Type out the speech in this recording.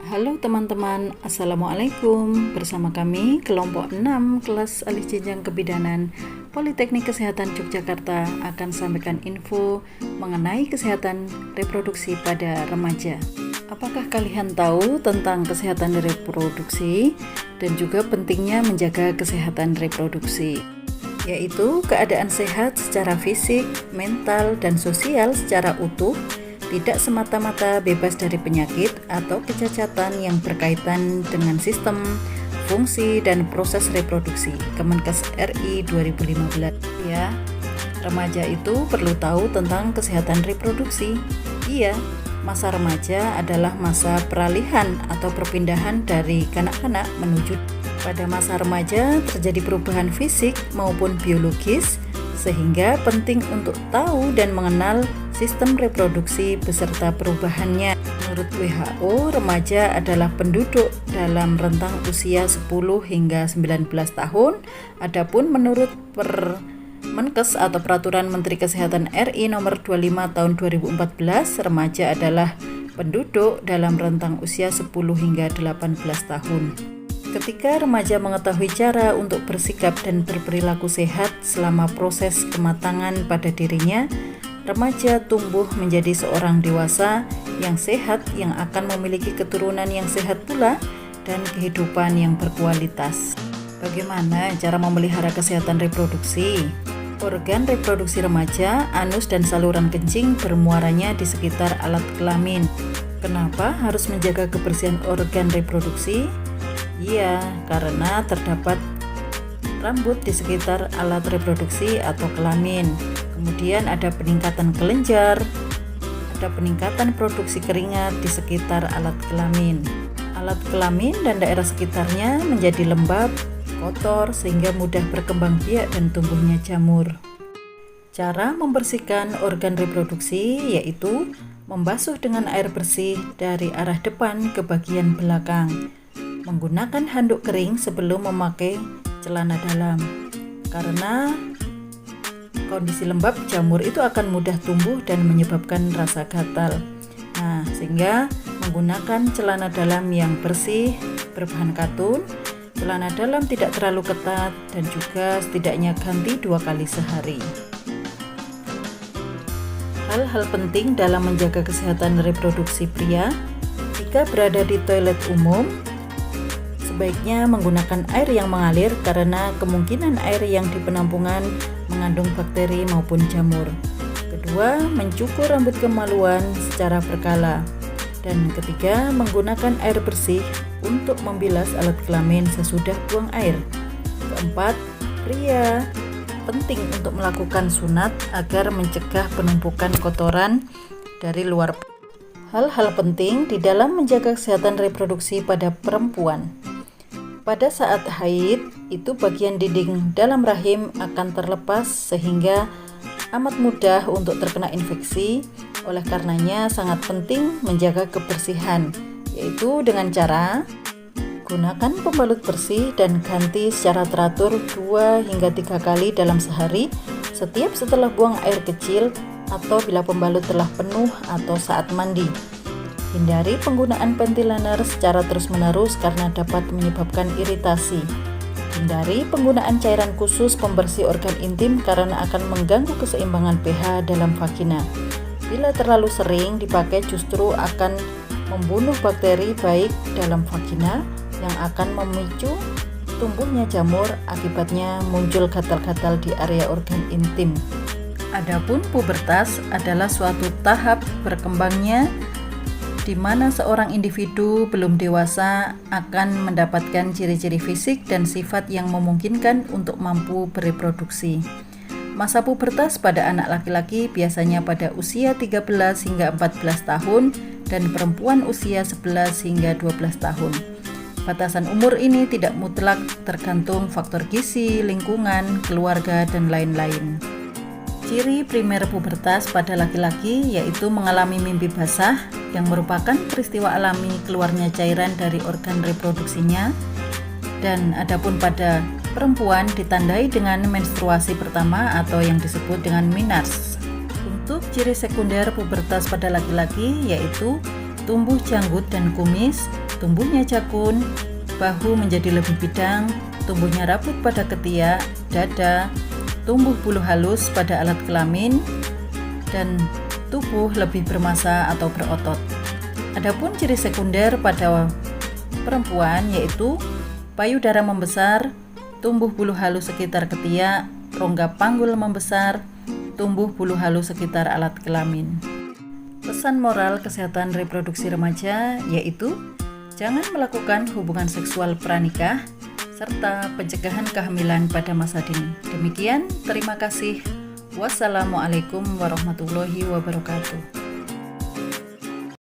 Halo teman-teman, Assalamualaikum. Bersama kami kelompok 6 kelas alih jenjang kebidanan Politeknik Kesehatan Yogyakarta akan sampaikan info mengenai kesehatan reproduksi pada remaja. Apakah kalian tahu tentang kesehatan reproduksi dan juga pentingnya menjaga kesehatan reproduksi? Yaitu keadaan sehat secara fisik, mental, dan sosial secara utuh, tidak semata-mata bebas dari penyakit atau kecacatan yang berkaitan dengan sistem, fungsi, dan proses reproduksi. Kemenkes RI 2015. Ya, remaja itu perlu tahu tentang kesehatan reproduksi. Iya, masa remaja adalah masa peralihan atau perpindahan dari kanak-kanak menuju. Pada masa remaja terjadi perubahan fisik maupun biologis, sehingga penting untuk tahu dan mengenal sistem reproduksi beserta perubahannya. Menurut WHO, remaja adalah penduduk dalam rentang usia 10 hingga 19 tahun. Adapun menurut Permenkes atau Peraturan Menteri Kesehatan RI nomor 25 tahun 2014, remaja adalah penduduk dalam rentang usia 10 hingga 18 tahun. Ketika remaja mengetahui cara untuk bersikap dan berperilaku sehat selama proses kematangan pada dirinya, remaja tumbuh menjadi seorang dewasa yang sehat yang akan memiliki keturunan yang sehat pula dan kehidupan yang berkualitas. Bagaimana cara memelihara kesehatan reproduksi? Organ reproduksi remaja, anus dan saluran kencing bermuaranya di sekitar alat kelamin. Kenapa harus menjaga kebersihan organ reproduksi? Iya, karena terdapat rambut di sekitar alat reproduksi atau kelamin. Kemudian ada peningkatan kelenjar, ada peningkatan produksi keringat di sekitar alat kelamin. Alat kelamin dan daerah sekitarnya menjadi lembab, kotor, sehingga mudah berkembang biak dan tumbuhnya jamur. Cara membersihkan organ reproduksi yaitu membasuh dengan air bersih dari arah depan ke bagian belakang. Menggunakan handuk kering sebelum memakai celana dalam, karena kondisi lembab jamur itu akan mudah tumbuh dan menyebabkan rasa gatal. Nah, sehingga menggunakan celana dalam yang bersih berbahan katun, celana dalam tidak terlalu ketat, dan juga setidaknya ganti 2 kali sehari. Hal-hal penting dalam menjaga kesehatan reproduksi pria: jika berada di toilet umum, sebaiknya menggunakan air yang mengalir karena kemungkinan air yang di penampungan mengandung bakteri maupun jamur. Kedua, mencukur rambut kemaluan secara berkala. Dan ketiga, menggunakan air bersih untuk membilas alat kelamin sesudah buang air. Keempat, pria penting untuk melakukan sunat agar mencegah penumpukan kotoran dari luar. Hal-hal penting di dalam menjaga kesehatan reproduksi pada perempuan. Pada saat haid, itu bagian dinding dalam rahim akan terlepas sehingga amat mudah untuk terkena infeksi. Oleh karenanya sangat penting menjaga kebersihan, yaitu dengan cara gunakan pembalut bersih dan ganti secara teratur 2 hingga 3 kali dalam sehari, setiap setelah buang air kecil atau bila pembalut telah penuh atau saat mandi. Hindari penggunaan panty liner secara terus-menerus karena dapat menyebabkan iritasi. Hindari penggunaan cairan khusus pembersih organ intim karena akan mengganggu keseimbangan pH dalam vagina. Bila terlalu sering dipakai justru akan membunuh bakteri baik dalam vagina yang akan memicu tumbuhnya jamur, akibatnya muncul gatal-gatal di area organ intim. Adapun pubertas adalah suatu tahap berkembangnya di mana seorang individu belum dewasa akan mendapatkan ciri-ciri fisik dan sifat yang memungkinkan untuk mampu bereproduksi. Masa pubertas pada anak laki-laki biasanya pada usia 13 hingga 14 tahun dan perempuan usia 11 hingga 12 tahun. Batasan umur ini tidak mutlak, tergantung faktor gizi, lingkungan, keluarga, dan lain-lain. Ciri primer pubertas pada laki-laki yaitu mengalami mimpi basah yang merupakan peristiwa alami keluarnya cairan dari organ reproduksinya, dan adapun pada perempuan ditandai dengan menstruasi pertama atau yang disebut dengan menarche. Untuk ciri sekunder pubertas pada laki-laki yaitu tumbuh janggut dan kumis, tumbuhnya jakun, bahu menjadi lebih bidang, tumbuhnya rambut pada ketiak, dada, tumbuh bulu halus pada alat kelamin, dan tubuh lebih bermassa atau berotot. Adapun ciri sekunder pada perempuan yaitu payudara membesar, tumbuh bulu halus sekitar ketiak, rongga panggul membesar, tumbuh bulu halus sekitar alat kelamin. Pesan moral kesehatan reproduksi remaja yaitu jangan melakukan hubungan seksual pranikah serta pencegahan kehamilan pada masa dini. Demikian, terima kasih. Wassalamualaikum warahmatullahi wabarakatuh.